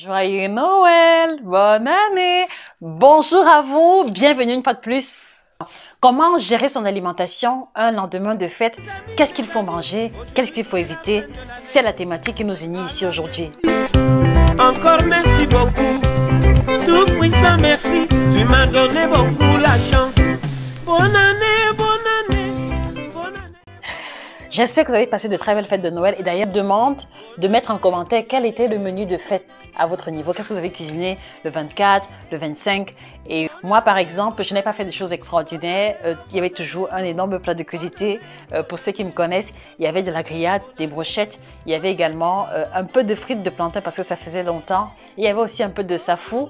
Joyeux Noël, bonne année, bonjour à vous, bienvenue une fois de plus. Comment gérer son alimentation un lendemain de fête? Qu'est-ce qu'il faut manger? Qu'est-ce qu'il faut éviter? C'est la thématique qui nous unit ici aujourd'hui. Encore merci beaucoup, tout puissant merci, tu m'as donné beaucoup la chance. Bonne année, bonne année, bonne année. J'espère que vous avez passé de très belles fêtes de Noël et d'ailleurs demande de mettre en commentaire quel était le menu de fête à votre niveau. Qu'est-ce que vous avez cuisiné le 24, le 25? Et moi par exemple, je n'ai pas fait de choses extraordinaires. Il y avait toujours un énorme plat de crudité. Pour ceux qui me connaissent, il y avait de la grillade, des brochettes. Il y avait également un peu de frites de plantain parce que ça faisait longtemps. Il y avait aussi un peu de safou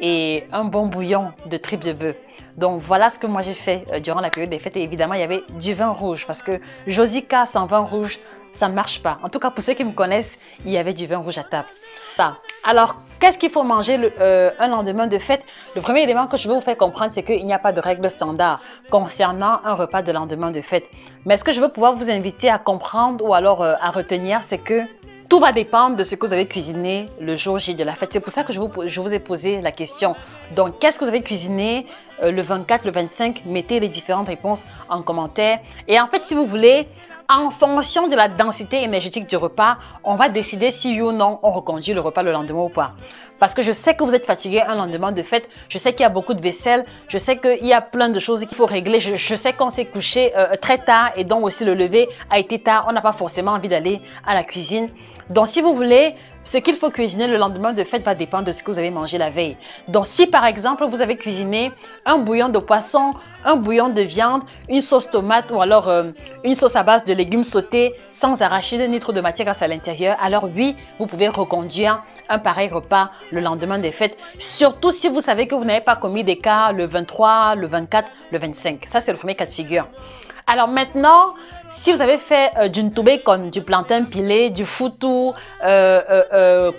et un bon bouillon de tripes de bœuf. Donc voilà ce que moi j'ai fait durant la période des fêtes. Et évidemment, il y avait du vin rouge parce que Josica sans vin rouge, ça ne marche pas. En tout cas, pour ceux qui me connaissent, il y avait du vin rouge à table. Voilà. Alors, qu'est-ce qu'il faut manger un lendemain de fête? Le premier élément que je veux vous faire comprendre, c'est qu'il n'y a pas de règle standard concernant un repas de lendemain de fête. Mais ce que je veux pouvoir vous inviter à comprendre ou alors à retenir, c'est que tout va dépendre de ce que vous avez cuisiné le jour J de la fête. C'est pour ça que je vous ai posé la question. Donc, qu'est-ce que vous avez cuisiné le 24, le 25? Mettez les différentes réponses en commentaire. Et en fait, si vous voulez, en fonction de la densité énergétique du repas, on va décider si oui ou non on reconduit le repas le lendemain ou pas. Parce que je sais que vous êtes fatigué un lendemain de fête, je sais qu'il y a beaucoup de vaisselle, je sais qu'il y a plein de choses qu'il faut régler, je sais qu'on s'est couché très tard et donc aussi le lever a été tard, on n'a pas forcément envie d'aller à la cuisine. Donc si vous voulez, ce qu'il faut cuisiner le lendemain de fête va dépendre de ce que vous avez mangé la veille. Donc si par exemple vous avez cuisiné un bouillon de poisson, un bouillon de viande, une sauce tomate ou alors une sauce à base de légumes sautés sans arachides ni trop de matière grasse à l'intérieur, alors oui, vous pouvez reconduire un pareil repas le lendemain des fêtes. Surtout si vous savez que vous n'avez pas commis d'écart le 23, le 24, le 25. Ça, c'est le premier cas de figure. Alors maintenant, si vous avez fait du ntoubé comme du plantain pilé, du foutou,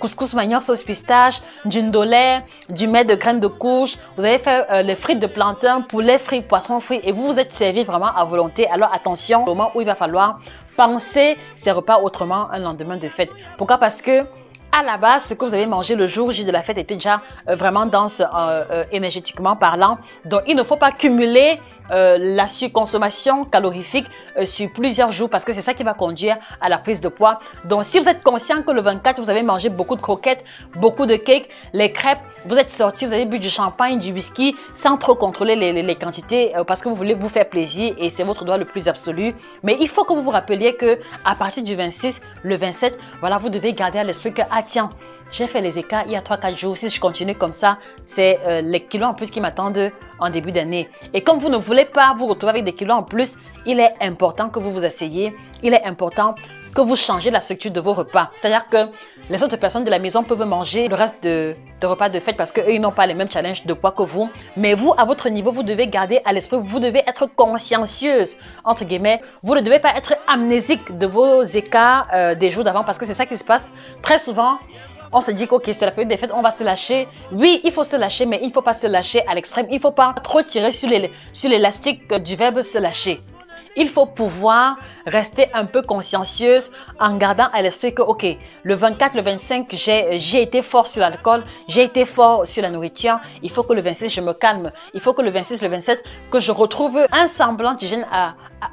couscous manioc sauce pistache, du ndolé, du mets de graines de courge, vous avez fait les frites de plantain, poulet frit, poisson frit et vous vous êtes servi vraiment à volonté. Alors attention, au moment où il va falloir penser ces repas autrement un lendemain de fête. Pourquoi? Parce que à la base, ce que vous avez mangé le jour J de la fête était déjà vraiment dense énergétiquement parlant. Donc, il ne faut pas cumuler la surconsommation calorifique sur plusieurs jours parce que c'est ça qui va conduire à la prise de poids. Donc, si vous êtes conscient que le 24, vous avez mangé beaucoup de croquettes, beaucoup de cakes, les crêpes, vous êtes sorti, vous avez bu du champagne, du whisky sans trop contrôler les quantités parce que vous voulez vous faire plaisir et c'est votre droit le plus absolu. Mais il faut que vous vous rappeliez que à partir du 26, le 27, voilà, vous devez garder à l'esprit que ah tiens, j'ai fait les écarts il y a 3-4 jours. Si je continue comme ça, c'est les kilos en plus qui m'attendent en début d'année. Et comme vous ne voulez pas vous retrouver avec des kilos en plus, il est important que vous vous asseyez. Il est important que vous changez la structure de vos repas. C'est-à-dire que les autres personnes de la maison peuvent manger le reste de repas de fête parce qu'eux, ils n'ont pas les mêmes challenges de poids que vous. Mais vous, à votre niveau, vous devez garder à l'esprit, vous devez être consciencieuse, entre guillemets. Vous ne devez pas être amnésique de vos écarts des jours d'avant parce que c'est ça qui se passe très souvent. On se dit que ok, c'est la période des fêtes, on va se lâcher. Oui, il faut se lâcher, mais il ne faut pas se lâcher à l'extrême. Il ne faut pas trop tirer sur l'élastique du verbe se lâcher. Il faut pouvoir rester un peu consciencieuse en gardant à l'esprit que, ok, le 24, le 25, j'ai été fort sur l'alcool, j'ai été fort sur la nourriture. Il faut que le 26, je me calme. Il faut que le 26, le 27, que je retrouve un semblant d'hygiène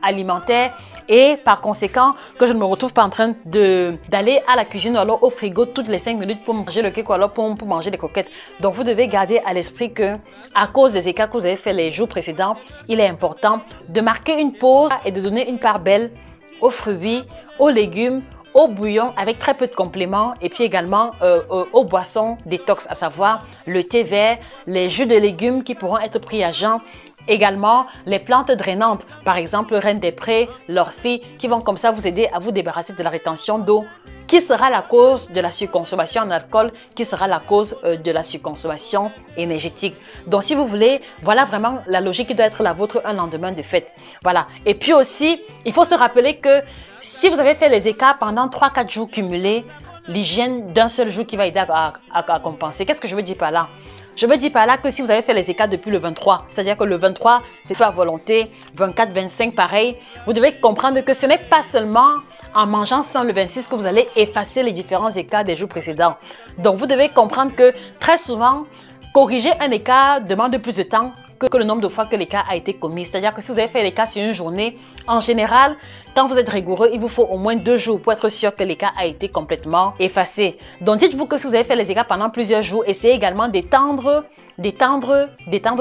alimentaire et par conséquent, que je ne me retrouve pas en train d'aller à la cuisine ou alors au frigo toutes les 5 minutes pour manger le cake ou alors pour manger des croquettes. Donc, vous devez garder à l'esprit que, à cause des écarts que vous avez fait les jours précédents, il est important de marquer une pause et de donner une part belle aux fruits, aux légumes, au bouillon avec très peu de compléments et puis également aux boissons détox, à savoir le thé vert, les jus de légumes qui pourront être pris à jeun. Également, les plantes drainantes, par exemple, reine des prés, l'ortie, qui vont comme ça vous aider à vous débarrasser de la rétention d'eau, qui sera la cause de la surconsommation en alcool, qui sera la cause de la surconsommation énergétique. Donc, si vous voulez, voilà vraiment la logique qui doit être la vôtre un lendemain de fête. Voilà. Et puis aussi, il faut se rappeler que si vous avez fait les écarts pendant 3-4 jours cumulés, l'hygiène d'un seul jour qui va aider à compenser. Qu'est-ce que je veux dire par là? Je veux dire par là que si vous avez fait les écarts depuis le 23, c'est-à-dire que le 23, c'est fait à volonté, 24, 25, pareil, vous devez comprendre que ce n'est pas seulement en mangeant sans le 26 que vous allez effacer les différents écarts des jours précédents. Donc, vous devez comprendre que très souvent, corriger un écart demande plus de temps que le nombre de fois que l'écart a été commis. C'est-à-dire que si vous avez fait l'écart sur une journée, en général, quand vous êtes rigoureux, il vous faut au moins 2 jours pour être sûr que l'écart a été complètement effacé. Donc, dites-vous que si vous avez fait les écarts pendant plusieurs jours, essayez également d'étendre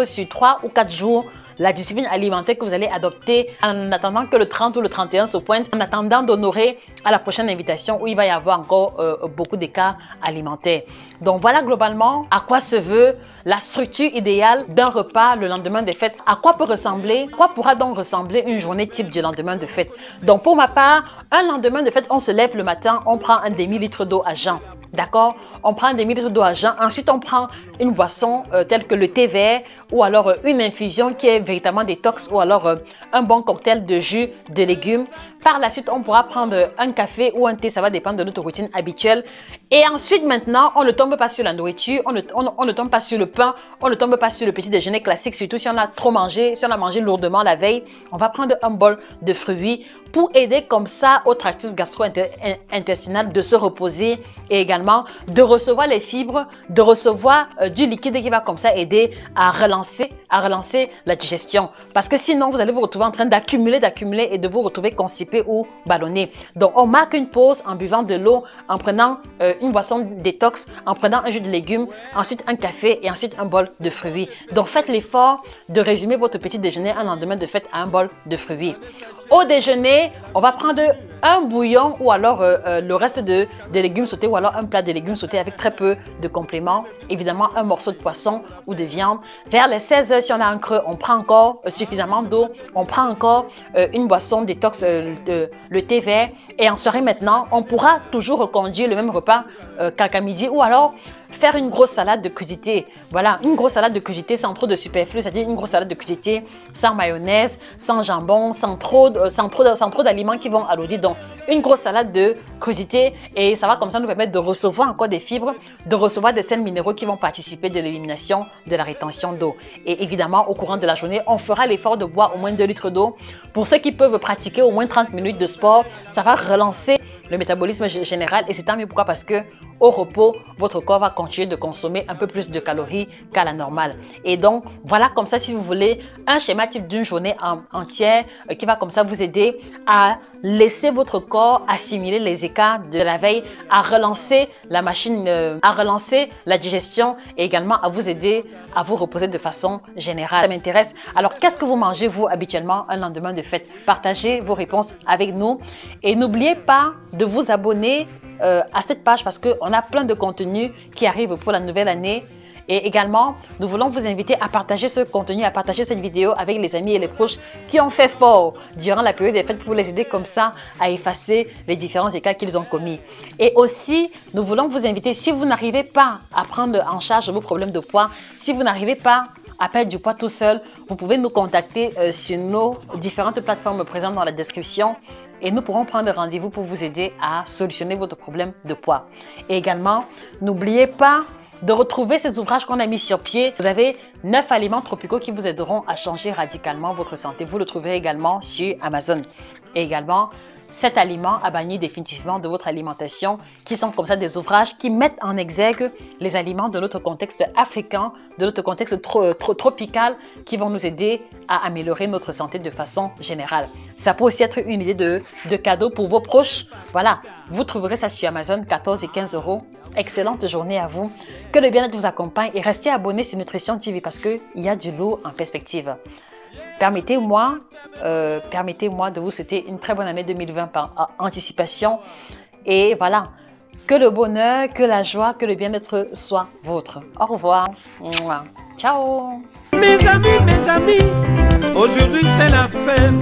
sur 3 ou 4 jours la discipline alimentaire que vous allez adopter en attendant que le 30 ou le 31 se pointe, en attendant d'honorer à la prochaine invitation où il va y avoir encore beaucoup d'écarts alimentaires. Donc voilà globalement à quoi se veut la structure idéale d'un repas le lendemain des fêtes. À quoi pourra donc ressembler une journée type du lendemain de fête. Donc pour ma part, un lendemain de fête, on se lève le matin, on prend un demi-litre d'eau à jeun. D'accord? On prend un demi-litre d'eau à jeun. Ensuite, on prend une boisson telle que le thé vert ou alors une infusion qui est véritablement détox ou alors un bon cocktail de jus de légumes. Par la suite, on pourra prendre un café ou un thé, ça va dépendre de notre routine habituelle. Et ensuite, maintenant, on ne tombe pas sur la nourriture, on ne tombe pas sur le pain, on ne tombe pas sur le petit déjeuner classique, surtout si on a trop mangé, si on a mangé lourdement la veille. On va prendre un bol de fruits pour aider comme ça au tractus gastro-intestinal de se reposer et également de recevoir les fibres, de recevoir du liquide qui va comme ça aider à relancer la digestion. Parce que sinon, vous allez vous retrouver en train d'accumuler et de vous retrouver constipé ou ballonné. Donc, on marque une pause en buvant de l'eau, en prenant une boisson détox, en prenant un jus de légumes, ensuite un café et ensuite un bol de fruits. Donc, faites l'effort de résumer votre petit déjeuner un lendemain de fête à un bol de fruits. Au déjeuner, on va prendre un bouillon ou alors le reste de légumes sautés ou alors un plat de légumes sautés avec très peu de compléments. Évidemment, un morceau de poisson ou de viande. Vers les 16 heures, si on a un creux, on prend encore suffisamment d'eau. On prend encore une boisson détox, le thé vert. Et en soirée maintenant, on pourra toujours reconduire le même repas qu'à midi ou alors faire une grosse salade de crudités. Voilà, une grosse salade de crudités sans trop de superflu, c'est-à-dire une grosse salade de crudités sans mayonnaise, sans jambon, sans trop d'aliments qui vont alourdir. Donc, une grosse salade de crudités et ça va comme ça nous permettre de recevoir encore des fibres, de recevoir des sels minéraux qui vont participer de l'élimination de la rétention d'eau. Et évidemment, au courant de la journée, on fera l'effort de boire au moins 2 litres d'eau. Pour ceux qui peuvent pratiquer au moins 30 minutes de sport, ça va relancer le métabolisme général et c'est tant mieux. Pourquoi? Parce que au repos, votre corps va continuer de consommer un peu plus de calories qu'à la normale. Et donc, voilà comme ça, si vous voulez, un schéma type d'une journée entière qui va comme ça vous aider à laisser votre corps assimiler les écarts de la veille, à relancer la machine, à relancer la digestion et également à vous aider à vous reposer de façon générale. Ça m'intéresse. Alors, qu'est-ce que vous mangez, vous, habituellement, un lendemain de fête? Partagez vos réponses avec nous et n'oubliez pas de vous abonner à cette page parce qu'on a plein de contenus qui arrivent pour la nouvelle année. Et également, nous voulons vous inviter à partager ce contenu, à partager cette vidéo avec les amis et les proches qui ont fait fort durant la période des fêtes pour les aider comme ça à effacer les différents écarts qu'ils ont commis. Et aussi, nous voulons vous inviter, si vous n'arrivez pas à prendre en charge vos problèmes de poids, si vous n'arrivez pas à perdre du poids tout seul, vous pouvez nous contacter sur nos différentes plateformes présentes dans la description. Et nous pourrons prendre rendez-vous pour vous aider à solutionner votre problème de poids. Et également, n'oubliez pas de retrouver ces ouvrages qu'on a mis sur pied. Vous avez 9 aliments tropicaux qui vous aideront à changer radicalement votre santé. Vous le trouverez également sur Amazon. Et également, 7 aliments à bannir définitivement de votre alimentation, qui sont comme ça des ouvrages qui mettent en exergue les aliments de notre contexte africain, de notre contexte tropical, qui vont nous aider à améliorer notre santé de façon générale. Ça peut aussi être une idée de cadeau pour vos proches. Voilà, vous trouverez ça sur Amazon, 14 et 15 €. Excellente journée à vous. Que le bien-être vous accompagne et restez abonnés sur Nutrition TV parce qu'il y a du lourd en perspective. Permettez-moi de vous souhaiter une très bonne année 2020 par anticipation. Et voilà, que le bonheur, que la joie, que le bien-être soit vôtre. Au revoir. Ciao. Mes amis, aujourd'hui c'est la fête.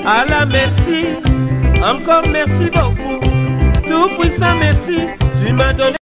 Allah merci, encore merci beaucoup. Tout puissant merci, tu m'as donné.